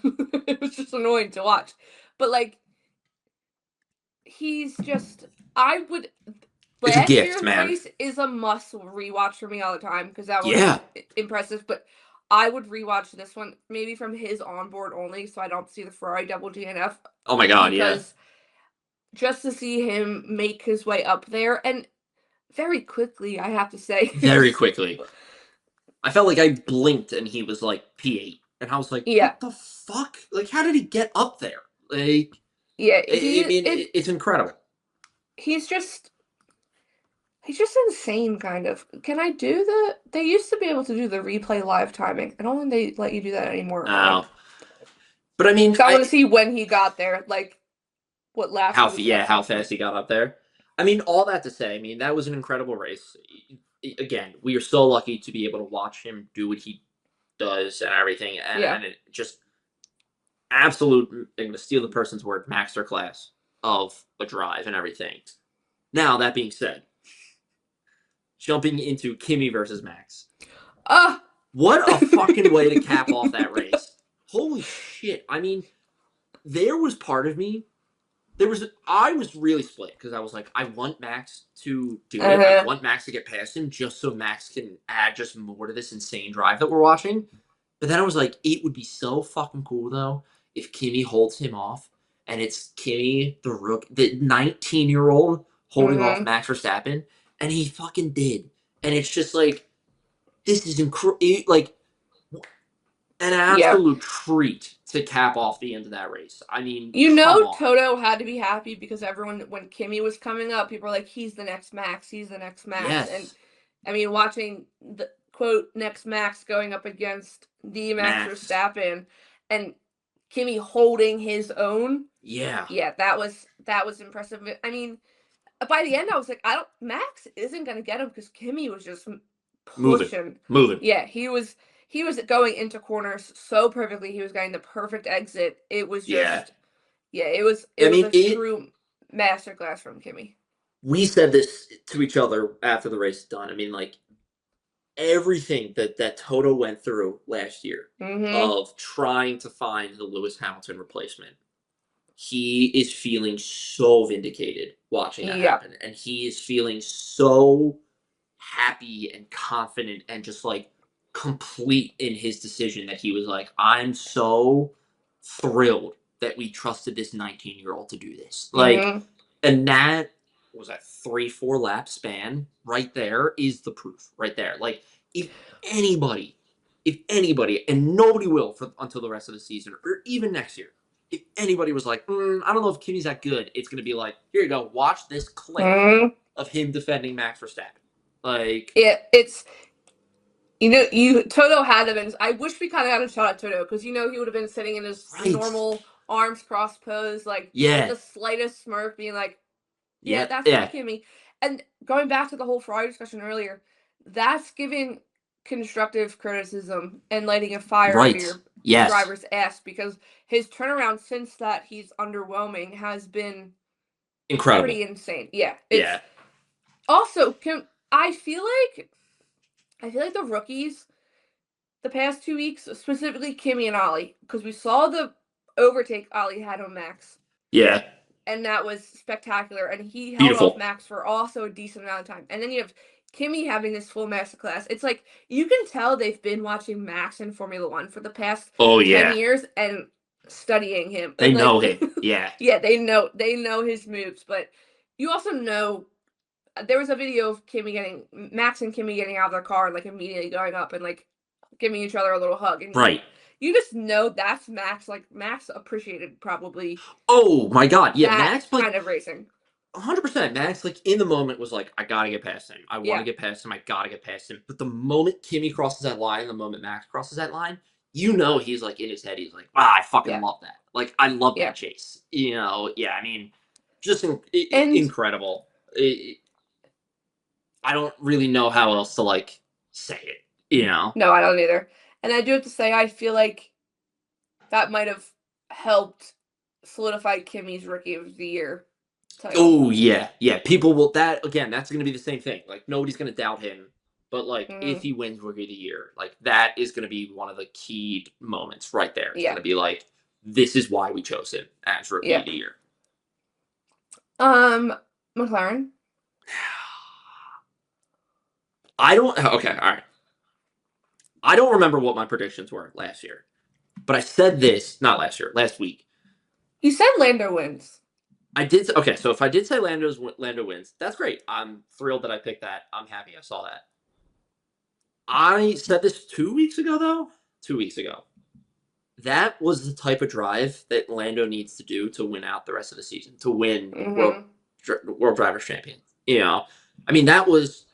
It was just annoying to watch. But, like, he's just. I would. It's a Last gift, year's man. race is a must rewatch for me all the time because that was Yeah. impressive. But I would rewatch this one maybe from his onboard only, so I don't see the Ferrari double DNF. Oh my God, because just to see him make his way up there, and very quickly, I have to say. Very quickly. I felt like I blinked and he was like P8. And I was like, Yeah. what the fuck? Like, how did he get up there? Like, Yeah, it's incredible. He's just insane, kind of. Can I do they used to be able to do the replay live timing. I don't think they let you do that anymore. Oh. But I mean, I want to see when he got there, like what lap. How fast he got up there. I mean, all that to say, I mean, that was an incredible race. Again, we are so lucky to be able to watch him do what he does and everything. And it just absolute, I'm going to steal the person's word, masterclass of a drive and everything. Now, that being said, jumping into Kimi versus Max. What a fucking way to cap off that race. Holy shit. I mean, there was part of me, I was really split because I was like, I want Max to do it. I want Max to get past him just so Max can add just more to this insane drive that we're watching. But then I was like, it would be so fucking cool, though, if Kimi holds him off and it's Kimi, the 19-year-old holding off Max Verstappen, and he fucking did. And it's just like, this is like an absolute treat to cap off the end of that race. I mean, Toto had to be happy because everyone, when Kimi was coming up, people were like, he's the next Max, he's the next Max. Yes. And I mean, watching the quote next Max going up against the Max Verstappen and Kimi holding his own. Yeah. Yeah, that was impressive. I mean, by the end I was like, Max isn't gonna get him because Kimi was just pushing. Moving. Yeah, he was going into corners so perfectly. He was getting the perfect exit. It was just it was a true masterclass from Kimi. We said this to each other after the race is done. I mean, like, everything that Toto went through last year of trying to find the Lewis Hamilton replacement, he is feeling so vindicated watching that happen. And he is feeling so happy and confident and just, like, complete in his decision that he was like, I'm so thrilled that we trusted this 19-year-old to do this. Like, and that was a 3-4 lap span right there is the proof right there. Like, if anybody, and nobody will until the rest of the season or even next year, if anybody was like, I don't know if Kimi's that good, it's going to be like, here you go, watch this clip of him defending Max Verstappen. Like, it's, Toto had been. I wish we kind of got a shot at Toto because he would have been sitting in his normal arms crossed pose, like with the slightest smirk, being like, that's my Kimi. And going back to the whole Ferrari discussion earlier, that's giving constructive criticism and lighting a fire under your driver's ass because his turnaround since that he's underwhelming has been incredible, pretty insane. Also, I feel like the rookies the past 2 weeks, specifically Kimi and Ollie, because we saw the overtake Ollie had on Max. Yeah. And that was spectacular. And he held off Max for also a decent amount of time. And then you have Kimi having this full masterclass. It's like, you can tell they've been watching Max in Formula One for the past 10 years and studying him. They know him. Yeah. Yeah, they know his moves. But you also know, there was a video of Max and Kimi getting out of their car and like immediately going up and like giving each other a little hug. And you just know that's Max. Like, Max appreciated probably. Oh my God. Yeah. Max kind of racing. 100%. Max, like, in the moment was like, I got to get past him. I want to get past him. I got to get past him. But the moment Kimi crosses that line and the moment Max crosses that line, he's like in his head. He's like, wow, I fucking love that. Like, I love that chase. I mean, just incredible. I don't really know how else to, like, say it, No, I don't either. And I do have to say, I feel like that might have helped solidify Kimi's Rookie of the Year title. Oh, yeah. Yeah, people will... That's going to be the same thing. Like, nobody's going to doubt him. But, like, if he wins Rookie of the Year, like, that is going to be one of the key moments right there. It's going to be like, this is why we chose him as Rookie of the Year. McLaren? I don't... Okay, all right. I don't remember what my predictions were last year. But I said this... Not last year. Last week. You said Lando wins. I did... Okay, so if I did say Lando wins, that's great. I'm thrilled that I picked that. I'm happy I saw that. I said this 2 weeks ago, though. 2 weeks ago. That was the type of drive that Lando needs to do to win out the rest of the season, to win World Drivers' Champion. You know, I mean, that was,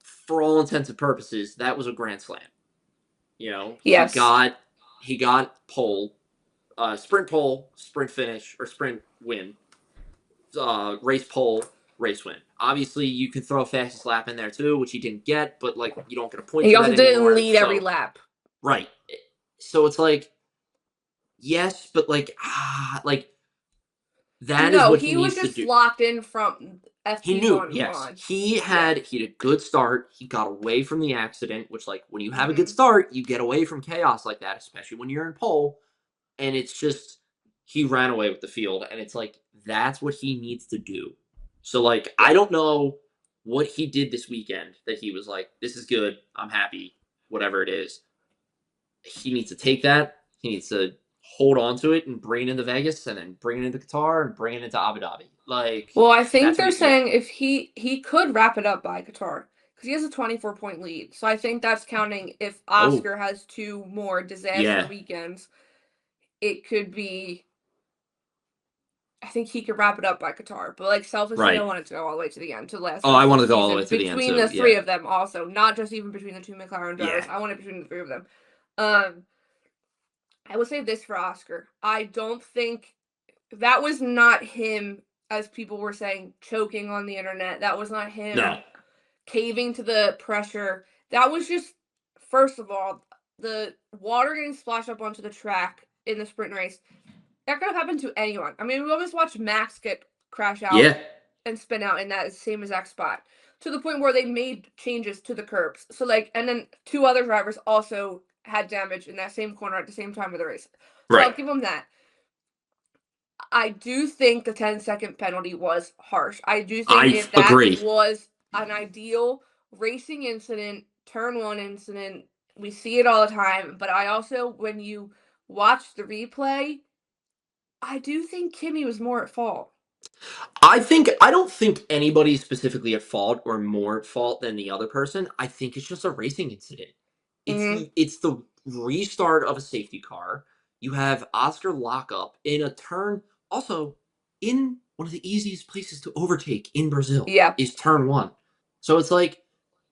for all intents and purposes, that was a grand slam. You know, he got pole, sprint pole, sprint finish, or sprint win, race pole, race win. Obviously, you can throw fastest lap in there too, which he didn't get, but like you don't get a point. He for also that didn't anymore, lead every lap. Right. So it's like, yes, but like that is what he needs to do. He was just locked in from FP1 He knew, on. yes. He had a good start. He got away from the accident, which, like, when you have a good start, you get away from chaos like that, especially when you're in pole. And it's just, he ran away with the field. And it's like, that's what he needs to do. So, like, I don't know what he did this weekend that he was like, this is good. I'm happy. Whatever it is. He needs to take that. He needs to hold on to it and bring it into Vegas and then bring it into Qatar and bring it into Abu Dhabi. Like, well, I think they're saying if he could wrap it up by Qatar because he has a 24-point lead. So I think that's counting if Oscar has 2 more disaster weekends. It could be. I think he could wrap it up by Qatar, but like selfishly, I wanted to go all the way to the end, to the last. I wanted to go all the way to the end between the 3 of them, also not just even between the 2 McLaren drivers. I wanted between the 3 of them. I would say this for Oscar. I don't think that was not him, as people were saying, choking on the internet. That was not him caving to the pressure. That was just, first of all, the water getting splashed up onto the track in the sprint race. That could have happened to anyone. I mean, we almost watched Max get crash out and spin out in that same exact spot, to the point where they made changes to the curbs. So, like, and then 2 other drivers also had damage in that same corner at the same time of the race. So I'll give them that. I do think the 10-second penalty was harsh. I do think if that was an ideal racing incident, turn 1 incident, we see it all the time. But I also, when you watch the replay, I do think Kimi was more at fault. I don't think anybody's specifically at fault or more at fault than the other person. I think it's just a racing incident. It's the restart of a safety car. You have Oscar lockup in a turn. Also, in one of the easiest places to overtake in Brazil is turn 1. So it's like,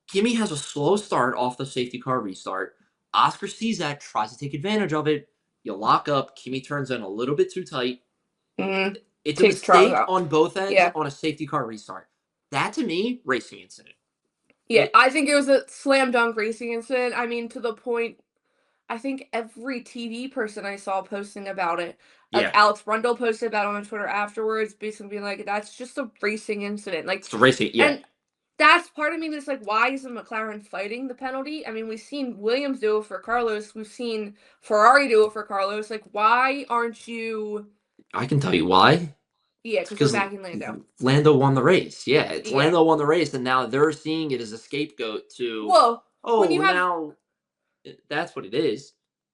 Kimi has a slow start off the safety car restart. Oscar sees that, tries to take advantage of it. You lock up. Kimi turns in a little bit too tight. It's a mistake on both ends on a safety car restart. That, to me, racing incident. Yeah, I think it was a slam dunk racing incident. I mean, to the point, I think every TV person I saw posting about it, like Alex Brundle posted about it on Twitter afterwards, basically being like, that's just a racing incident. Like, it's a racing, and that's part of me that's like, why isn't McLaren fighting the penalty? I mean, we've seen Williams do it for Carlos. We've seen Ferrari do it for Carlos. Like, why aren't you... I can tell you why. Yeah, because we're backing Lando. Lando won the race. Lando won the race, and now they're seeing it as a scapegoat to... Well, now that's what it is.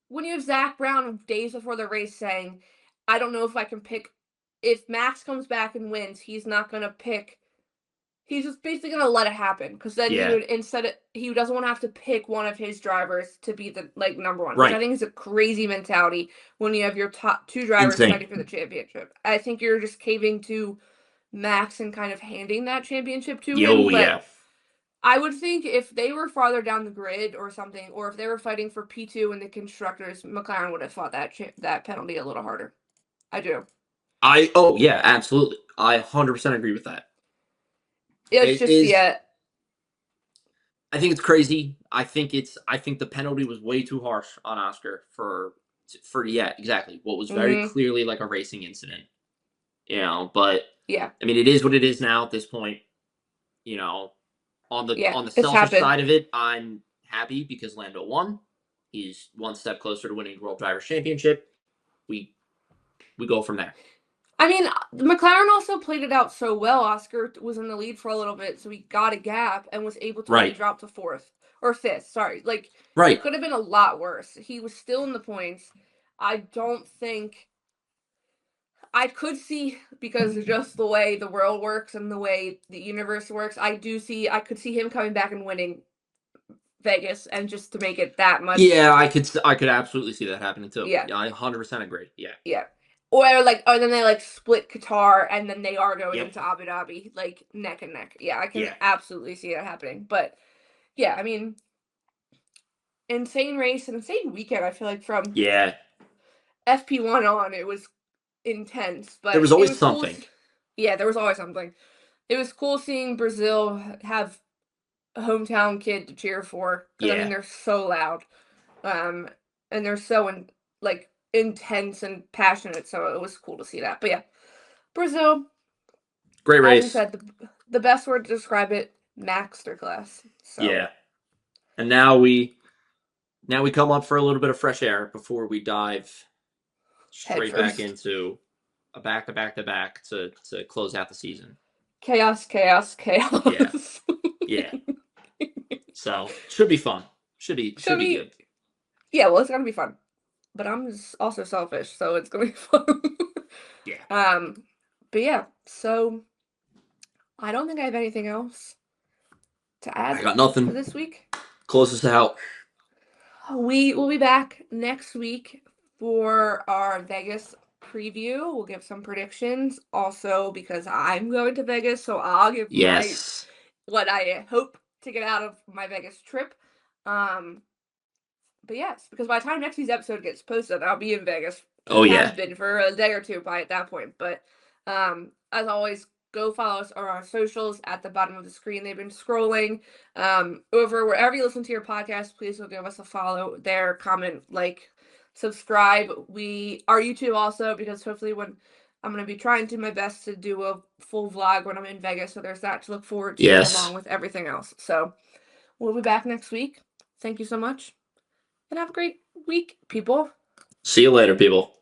When you have Zach Brown days before the race saying, I don't know if I can pick... If Max comes back and wins, he's not going to pick... He's just basically going to let it happen. Because then he would, he doesn't want to have to pick one of his drivers to be the, like, number 1. Which I think is a crazy mentality when you have your top 2 drivers fighting for the championship. I think you're just caving to Max and kind of handing that championship to him. But I would think if they were farther down the grid or something, or if they were fighting for P2 in the constructors, McLaren would have fought that penalty a little harder. I do. Absolutely. I 100% agree with that. It's just I think it's crazy. I think the penalty was way too harsh on Oscar for for exactly what was very clearly like a racing incident. But yeah, I mean, it is what it is now at this point. On the it's selfish happened. side of it, I'm happy because Lando won. He's one step closer to winning the World Drivers' Championship. We go from there. I mean, McLaren also played it out so well. Oscar was in the lead for a little bit, so he got a gap and was able to only drop to 4th or 5th. Sorry, it could have been a lot worse. He was still in the points. I don't think I could see, because of just the way the world works and the way the universe works. I could see him coming back and winning Vegas, and just to make it that much. Yeah, I could absolutely see that happening too. Yeah, I 100% agree. Yeah. Or then they split Qatar, and then they are going into Abu Dhabi, neck and neck. Yeah, I can absolutely see that happening. But yeah, I mean, insane race, and insane weekend. I feel like from FP1 on, it was intense. But there was always something. There was always something. It was cool seeing Brazil have a hometown kid to cheer for. I mean, they're so loud, and they're so intense and passionate. So it was cool to see that. But yeah, Brazil, great race. As I said, the best word to describe it: Maxterclass. So. Yeah, and now we come up for a little bit of fresh air before we dive straight back into a back-to-back to close out the season. Chaos. Yeah. So should be fun. Should be good. Yeah, well, it's gonna be fun. But I'm also selfish, so it's gonna be fun. Yeah. But yeah, so I don't think I have anything else to add. I got nothing for this week. Close us out. We will be back next week for our Vegas preview. We'll give some predictions. Also, because I'm going to Vegas, so I'll give what I hope to get out of my Vegas trip. But yes, because by the time next week's episode gets posted, I'll be in Vegas. Has been for a day or two at that point. But as always, go follow us on our socials at the bottom of the screen. They've been scrolling over wherever you listen to your podcast. Please go give us a follow there, comment, subscribe. Our YouTube also, because hopefully when I'm going to be trying to do my best to do a full vlog when I'm in Vegas. So there's that to look forward to along with everything else. So we'll be back next week. Thank you so much. And have a great week, people. See you later, people.